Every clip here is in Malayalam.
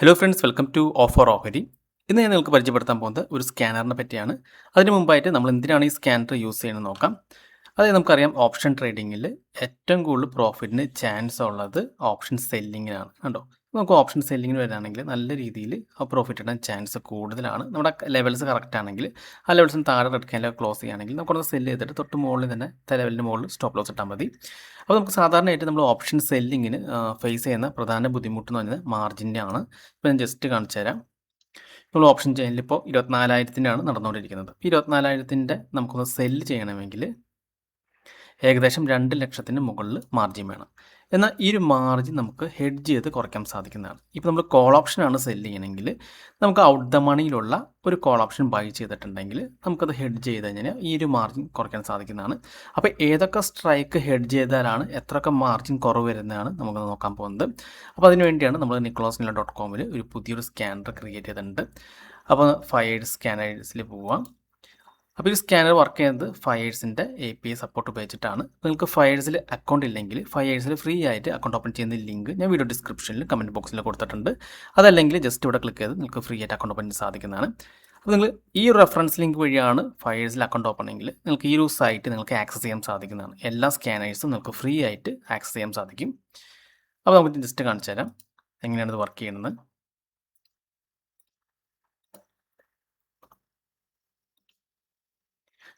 Hello friends, welcome to offer ഓഹരി. ഇന്ന് ഞാൻ നിങ്ങൾക്ക് പരിചയപ്പെടുത്താൻ പോകുന്നത് ഒരു സ്കാനറിനെ പറ്റിയാണ്. അതിന് മുമ്പായിട്ട് നമ്മൾ എന്തിനാണ് ഈ സ്കാനർ യൂസ് ചെയ്യുന്നത് നോക്കാം. അതായത് നമുക്കറിയാം, ഓപ്ഷൻ ട്രേഡിങ്ങിൽ ഏറ്റവും കൂടുതൽ പ്രോഫിറ്റിന് ചാൻസ് ഉള്ളത് ഓപ്ഷൻ സെല്ലിങ്ങിനാണ്. കണ്ടോ, നമുക്ക് ഓപ്ഷൻ സെല്ലിങ്ങിന് വരികയാണെങ്കിൽ നല്ല രീതിയിൽ ആ പ്രോഫിറ്റ് ഇടാൻ ചാൻസ് കൂടുതലാണ്. നമ്മുടെ ലെവൽസ് കറക്റ്റ് ആണെങ്കിൽ ആ ലെവൽസിന് താഴെ റെഡ് ക്യാൻഡിൽ ക്ലോസ് ചെയ്യുകയാണെങ്കിൽ നമുക്കൊന്ന് സെല്ല് ചെയ്തിട്ട് തൊട്ട് മുകളിൽ തന്നെ ലെവലിൻ്റെ മുകളിൽ സ്റ്റോപ്പ് ലോസ് ഇട്ടാൽ മതി. അപ്പോൾ നമുക്ക് സാധാരണയായിട്ട് നമ്മൾ ഓപ്ഷൻ സെല്ലിങ്ങിന് ഫേസ് ചെയ്യുന്ന പ്രധാന ബുദ്ധിമുട്ട് എന്ന് പറയുന്നത് മാർജിൻ്റെ ആണ്. ഇപ്പോൾ ഞാൻ ജസ്റ്റ് കാണിച്ചു തരാം. നമ്മൾ ഓപ്ഷൻ ചെയിനിൽ ഇപ്പോൾ 24,000-ൻ്റെ നടന്നുകൊണ്ടിരിക്കുന്നത്. 24,000-ൻ്റെ നമുക്കൊന്ന് സെല്ല് ചെയ്യണമെങ്കിൽ ഏകദേശം 2 ലക്ഷത്തിന് മുകളിൽ മാർജിൻ വേണം. എന്നാൽ ഈ ഒരു മാർജിൻ നമുക്ക് ഹെഡ്ജ് ചെയ്ത് കുറയ്ക്കാൻ സാധിക്കുന്നതാണ്. ഇപ്പോൾ നമ്മൾ കോൾ ഓപ്ഷനാണ് സെല്ല് ചെയ്യണമെങ്കിൽ നമുക്ക് ഔട്ട് ദ മണിയിലുള്ള ഒരു കോൾ ഓപ്ഷൻ ബൈ ചെയ്തിട്ടുണ്ടെങ്കിൽ നമുക്കത് ഹെഡ്ജ് ചെയ്ത് കഴിഞ്ഞാൽ ഈ ഒരു മാർജിൻ കുറയ്ക്കാൻ സാധിക്കുന്നതാണ്. അപ്പോൾ ഏതൊക്കെ സ്ട്രൈക്ക് ഹെഡ്ജ് ചെയ്താലാണ് എത്രയൊക്കെ മാർജിൻ കുറവ് വരുന്നതാണ് നമുക്ക് നോക്കാൻ പോകുന്നത്. അപ്പോൾ അതിന് വേണ്ടിയാണ് നമ്മൾ nicholasnila.com ഒരു പുതിയൊരു സ്കാനർ ക്രിയേറ്റ് ചെയ്തിട്ടുണ്ട്. അപ്പോൾ ഫയേഴ്സ് സ്കാനേഴ്സിൽ പോവാം. അപ്പോൾ ഈ സ്കാനർ വർക്ക് ചെയ്യുന്നത് ഫയേഴ്സിൻ്റെ API സപ്പോർട്ട് ഉപയോഗിച്ചിട്ടാണ്. നിങ്ങൾക്ക് ഫയേഴ്സിൽ അക്കൗണ്ട് ഇല്ലെങ്കിൽ ഫയേഴ്സിൽ ഫ്രീ ആയിട്ട് അക്കൗണ്ട് ഓപ്പൺ ചെയ്യുന്ന ലിങ്ക് ഞാൻ വീഡിയോ ഡിസ്ക്രിപ്ഷനിൽ കമൻറ്റ് ബോക്സിൽ കൊടുത്തിട്ടുണ്ട്. അതല്ലെങ്കിൽ ജസ്റ്റ് ഇവിടെ ക്ലിക്ക് ചെയ്ത് നിങ്ങൾക്ക് ഫ്രീ ആയിട്ട് അക്കൗണ്ട് ഓപ്പൺ ചെയ്യാൻ സാധിക്കുന്നതാണ്. അപ്പോൾ നിങ്ങൾ ഈ റെഫറൻസ് ലിങ്ക് വഴിയാണ് ഫയേഴ്സിൽ അക്കൗണ്ട് ഓപ്പൺ എങ്കിൽ നിങ്ങൾക്ക് ഈ ഒരു സൈറ്റ് നിങ്ങൾക്ക് ആക്സസ് ചെയ്യാൻ സാധിക്കുന്നതാണ്. എല്ലാ സ്കാനേഴ്സും നിങ്ങൾക്ക് ഫ്രീ ആയിട്ട് ആക്സസ് ചെയ്യാൻ സാധിക്കും. അപ്പോൾ നമുക്ക് ജസ്റ്റ് കാണിച്ചു തരാം എങ്ങനെയാണ് ഇത് വർക്ക് ചെയ്യുന്നത്.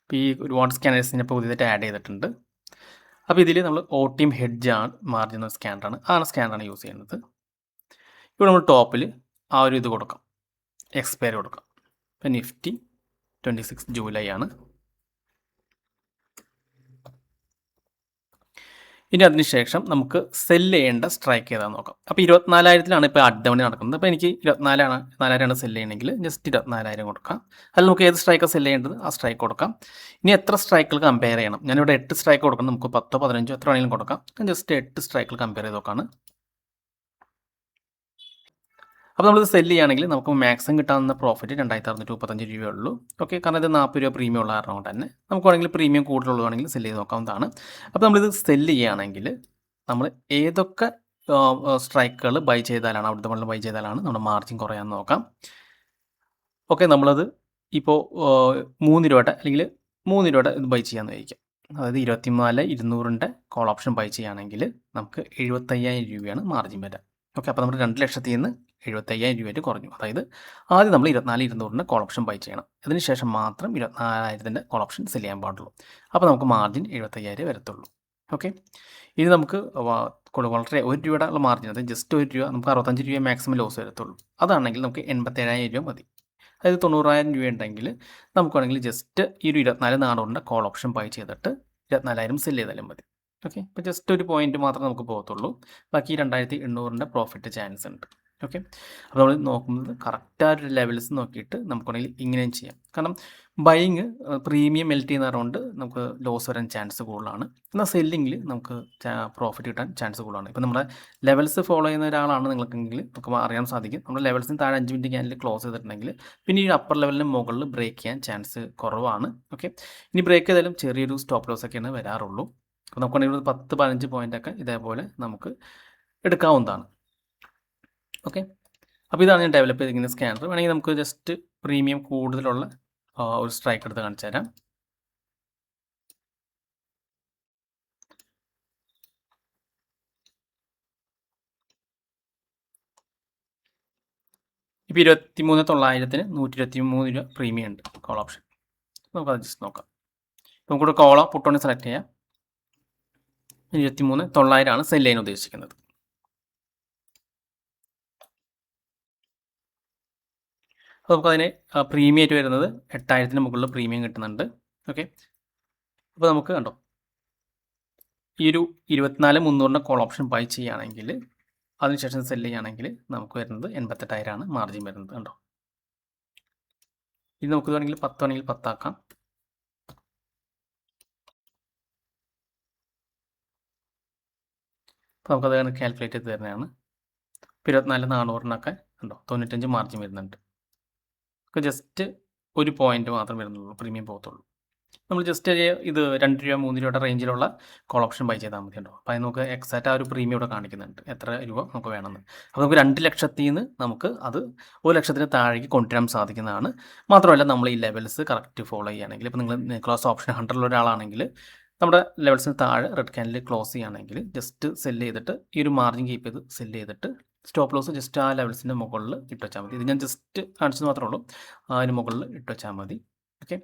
ഇപ്പോൾ ഈ ഒരുപാട് സ്കാനേഴ്സിനെ ഇപ്പോൾ പുതിയതായിട്ട് ആഡ് ചെയ്തിട്ടുണ്ട്. അപ്പോൾ ഇതിൽ നമ്മൾ OTM ഹെഡ്ജ് ആണ് മാർജിൻ എന്ന സ്കാനറാണ്, സ്കാനറാണ് യൂസ് ചെയ്യുന്നത്. ഇവിടെ നമ്മൾ ടോപ്പിൽ ആ ഒരു ഇത് കൊടുക്കാം, എക്സ്പയറി കൊടുക്കാം. ഇപ്പോൾ നിഫ്റ്റി 26 ജൂലൈ ആണ്. ഇനി അതിനുശേഷം നമുക്ക് സെല്ല് ചെയ്യേണ്ട സ്ട്രൈക്ക് ഏതാണെന്ന് നോക്കാം. അപ്പോൾ 24,000-ലാണ് ഇപ്പോൾ അഡ് മണി നടക്കുന്നത്. അപ്പോൾ എനിക്ക് 4,000 സെല്ല് ചെയ്യണമെങ്കിൽ ജസ്റ്റ് 24,000 കൊടുക്കാം. അതിൽ നമുക്ക് ഏത് സ്ട്രൈക്കാണ് സെല്ല് ചെയ്യേണ്ടത് ആ സ്ട്രൈക്ക് കൊടുക്കാം. ഇനി എത്ര സ്ട്രൈക്കുകൾ കമ്പയർ ചെയ്യണം, ഞാനിവിടെ 8 സ്ട്രൈക്ക് കൊടുക്കണം. നമുക്ക് 10, 15 എത്ര വേണമെങ്കിലും കൊടുക്കാം. ഞാൻ ജസ്റ്റ് 8 സ്ട്രൈക്കുകൾ കമ്പയർ ചെയ്ത് നോക്കാണ്. അപ്പോൾ നമ്മളിത് സെല്ല് ചെയ്യുകയാണെങ്കിൽ നമുക്ക് മാക്സിമം കിട്ടാവുന്ന പ്രോഫിറ്റ് 2,635 രൂപയേ ഉള്ളൂ. ഓക്കെ, കാരണം ഇത് 40 രൂപ പ്രീമിയം ഉള്ള കാരണം കൊണ്ട് തന്നെ നമുക്ക് വേണമെങ്കിൽ പ്രീമിയം കൂടുതലുള്ളതാണെങ്കിൽ സെല്ല് ചെയ്ത് നോക്കാവുന്നതാണ്. അപ്പോൾ നമ്മളിത് സെല്ല് ചെയ്യുകയാണെങ്കിൽ നമ്മൾ ഏതൊക്കെ സ്ട്രൈക്കുകൾ ബൈ ചെയ്താലാണ്, അവിടുത്തെ മുകളിൽ ബൈ ചെയ്താലാണ് നമ്മുടെ മാർജിൻ കുറയാമെന്ന് നോക്കാം. ഓക്കെ, നമ്മളത് ഇപ്പോൾ 3 രൂപയുടെ അല്ലെങ്കിൽ 3 രൂപയുടെ ഇത് ബൈ ചെയ്യാമെന്ന് വിചാരിക്കാം. അതായത് 24,200-ൻ്റെ കോൾ ഓപ്ഷൻ ബൈ ചെയ്യുകയാണെങ്കിൽ നമുക്ക് 75,000 രൂപയാണ് മാർജിൻ വരിക. ഓക്കെ, അപ്പോൾ നമ്മൾ 2 ലക്ഷത്തിൽ നിന്ന് 75,000 രൂപയായിട്ട് കുറഞ്ഞു. അതായത് ആദ്യം നമ്മൾ 24,200-ൻ്റെ കോൾ ഓപ്ഷൻ ബൈ ചെയ്യണം. അതിനുശേഷം മാത്രം 24,000-ൻ്റെ കോൾ ഓപ്ഷൻ സെല് ചെയ്യാൻ പാടുള്ളൂ. അപ്പോൾ നമുക്ക് മാർജിൻ 75,000 വരത്തുള്ളൂ. ഓക്കെ, ഇനി നമുക്ക് വളരെ 1 രൂപയുടെ ഉള്ള മാർജിൻ, അതായത് ജസ്റ്റ് 1 രൂപ, നമുക്ക് 65 രൂപ മാക്സിമം ലോസ് വരത്തുള്ളൂ. അതാണെങ്കിൽ നമുക്ക് 87,000 രൂപ മതി. അതായത് 90,000 രൂപ ഉണ്ടെങ്കിൽ നമുക്ക് വേണമെങ്കിൽ ജസ്റ്റ് ഈ ഒരു 24,400-ൻ്റെ കോൾ ഓപ്ഷൻ ബൈ ചെയ്തിട്ട് 24,000 സെല് ചെയ്താലും മതി. ഓക്കെ, ഇപ്പോൾ ജസ്റ്റ് ഒരു പോയിന്റ് മാത്രമേ നമുക്ക് പോകത്തുള്ളൂ. ബാക്കി 2,800-ൻ്റെ പ്രോഫിറ്റ് ചാൻസ് ഉണ്ട്. ഓക്കെ, അപ്പോൾ നമ്മൾ നോക്കുന്നത് കറക്റ്റ് ആ ഒരു ലെവൽസ് നോക്കിയിട്ട് നമുക്കാണെങ്കിൽ ഇങ്ങനെയും ചെയ്യാം. കാരണം ബൈയിങ് പ്രീമിയം മെൽറ്റ് ചെയ്യുന്നതുകൊണ്ട് നമുക്ക് ലോസ് വരാൻ ചാൻസ് കൂടുതലാണ്. എന്നാൽ സെല്ലിങ്ങിൽ നമുക്ക് പ്രോഫിറ്റ് കിട്ടാൻ ചാൻസ് കൂടുതലാണ്. ഇപ്പോൾ നമ്മുടെ ലെവൽസ് ഫോളോ ചെയ്യുന്ന ഒരാളാണ് നിങ്ങൾക്കെങ്കിൽ നമുക്ക് അറിയാൻ സാധിക്കും. നമ്മുടെ ലെവൽസിന് താഴെ 5 മിനിറ്റ് ക്യാൻഡിൽ ക്ലോസ് ചെയ്തിട്ടുണ്ടെങ്കിൽ പിന്നെ ഈ അപ്പർ ലെവലിന് മുകളിൽ ബ്രേക്ക് ചെയ്യാൻ ചാൻസ് കുറവാണ്. ഓക്കെ, ഇനി ബ്രേക്ക് ചെയ്താലും ചെറിയൊരു സ്റ്റോപ്പ് ലോസ് ഒക്കെയാണ് വരാറുള്ളൂ. അപ്പോൾ നമുക്കാണെങ്കിൽ 10-15 പോയിൻ്റൊക്കെ ഇതേപോലെ നമുക്ക് എടുക്കാവുന്നതാണ്. ഓക്കെ, അപ്പോൾ ഇതാണ് ഞാൻ ഡെവലപ്പ് ചെയ്തിരിക്കുന്ന സ്കാനർ. വേണമെങ്കിൽ നമുക്ക് ജസ്റ്റ് പ്രീമിയം കൂടുതലുള്ള ഒരു സ്ട്രൈക്ക് എടുത്ത് കാണിച്ചു തരാം. ഇപ്പോൾ 23,900-ന് 123 രൂപ പ്രീമിയം ഉണ്ട് കോൾ ഓപ്ഷൻ. നമുക്കത് ജസ്റ്റ് നോക്കാം. നമുക്കിവിടെ കോളോ പുട്ടോണി സെലക്ട് ചെയ്യാം. 23,900-ആണ് സെല് ചെയ്യാൻ ഉദ്ദേശിക്കുന്നത്. അപ്പോൾ നമുക്കതിന് പ്രീമിയം ആയിട്ട് വരുന്നത് 8,000-ന് മുകളിൽ പ്രീമിയം കിട്ടുന്നുണ്ട്. ഓക്കെ, അപ്പോൾ നമുക്ക് കണ്ടോ, ഈ ഒരു 24,300-ൻ്റെ കോൾ ഓപ്ഷൻ ബൈ ചെയ്യുകയാണെങ്കിൽ അതിനുശേഷം സെല് ചെയ്യുകയാണെങ്കിൽ നമുക്ക് വരുന്നത് 88,000-ആണ് മാർജിൻ വരുന്നത്. കണ്ടോ, ഇത് നമുക്ക് വേണമെങ്കിൽ 10 വേണമെങ്കിൽ 10 ആക്കാം. അപ്പോൾ നമുക്കത് കാൽക്കുലേറ്റ് ചെയ്ത് തരുന്നതാണ്. 24,400-നൊക്കെ ഉണ്ടോ 95 മാർജിൻ വരുന്നുണ്ട്. ജസ്റ്റ് ഒരു പോയിന്റ് മാത്രം വരുന്നുള്ളൂ, പ്രീമിയം പോകത്തുള്ളൂ. നമ്മൾ ജസ്റ്റ് ഇത് 2 രൂപ 3 രൂപയുടെ റേഞ്ചിലുള്ള കോൾ ഓപ്ഷൻ ബൈ ചെയ്താൽ മതി കേട്ടോ. അപ്പോൾ അതിന് നമുക്ക് എക്സാക്റ്റ് ആ ഒരു പ്രീമിയം ഇവിടെ കാണിക്കുന്നുണ്ട്, എത്ര രൂപ നമുക്ക് വേണമെന്ന്. അപ്പോൾ നമുക്ക് 2 ലക്ഷത്തിൽ നിന്ന് നമുക്ക് അത് 1 ലക്ഷത്തിന് താഴേക്ക് കൊണ്ടുവരാൻ സാധിക്കുന്നതാണ്. മാത്രമല്ല നമ്മൾ ഈ ലെവൽസ് കറക്റ്റ് ഫോളോ ചെയ്യുകയാണെങ്കിൽ, ഇപ്പോൾ നിങ്ങൾ ക്ലോസ് ഓപ്ഷൻ 100 ഒരാളാണെങ്കിൽ നമ്മുടെ ലെവൽസിന് താഴെ റെഡ് ക്യാൻഡിൽ ക്ലോസ് ചെയ്യുകയാണെങ്കിൽ ജസ്റ്റ് സെല്ല് ചെയ്തിട്ട് ഈ ഒരു മാർജിൻ കീപ്പ് ചെയ്ത് സെല്ല് ചെയ്തിട്ട് സ്റ്റോപ്പ് ലോസ് ജസ്റ്റ് ആ ലെവൽസിൻ്റെ മുകളിൽ ഇട്ട് വെച്ചാൽ മതി. ഇത് ഞാൻ ജസ്റ്റ് കാണിച്ചത് മാത്രമേ ഉള്ളൂ, അതിന് മുകളിൽ ഇട്ട് വെച്ചാൽ മതി. ഓക്കെ,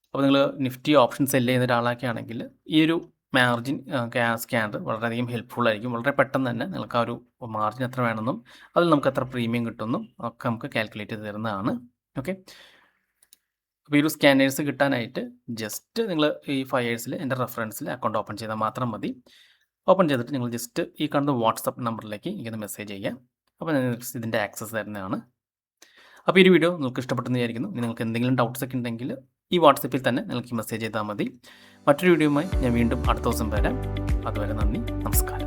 അപ്പോൾ നിങ്ങൾ നിഫ്റ്റി ഓപ്ഷൻ സെല്ല് ചെയ്യുന്ന ഒരാളൊക്കെ ആണെങ്കിൽ ഈ ഒരു മാർജിൻ സ്കാനർ വളരെയധികം ഹെൽപ്ഫുൾ ആയിരിക്കും. വളരെ പെട്ടെന്ന് തന്നെ നിങ്ങൾക്ക് ആ ഒരു മാർജിൻ എത്ര വേണമെന്നും അതിൽ നമുക്ക് എത്ര പ്രീമിയം കിട്ടുമെന്നും ഒക്കെ നമുക്ക് കാൽക്കുലേറ്റ് ചെയ്ത് തരുന്നതാണ്. ഓക്കെ, അപ്പോൾ ഈ ഒരു സ്കാനേഴ്സ് കിട്ടാനായിട്ട് ജസ്റ്റ് നിങ്ങൾ ഈ 5 yearsൽ എൻ്റെ റെഫറൻസിൽ അക്കൗണ്ട് ഓപ്പൺ ചെയ്താൽ മാത്രം മതി. ഓപ്പൺ ചെയ്തിട്ട് നിങ്ങൾ ജസ്റ്റ് ഈ കാണുന്ന വാട്സപ്പ് നമ്പറിലേക്ക് എനിക്കൊന്ന് മെസ്സേജ് ചെയ്യാം. അപ്പോൾ ഞാൻ ഇതിൻ്റെ ആക്സസ് തരുന്നതാണ്. അപ്പോൾ ഈ ഒരു വീഡിയോ നിങ്ങൾക്ക് ഇഷ്ടപ്പെട്ടെന്ന് വിചാരിക്കുന്നു. നിങ്ങൾക്ക് എന്തെങ്കിലും ഡൗട്ട്സ് ഒക്കെ ഉണ്ടെങ്കിൽ ഈ വാട്സപ്പിൽ തന്നെ നിങ്ങൾക്ക് മെസ്സേജ് ചെയ്താൽ മതി. മറ്റൊരു വീഡിയോയുമായി ഞാൻ വീണ്ടും അടുത്ത ദിവസം വരാം. അതുവരെ നന്ദി, നമസ്കാരം.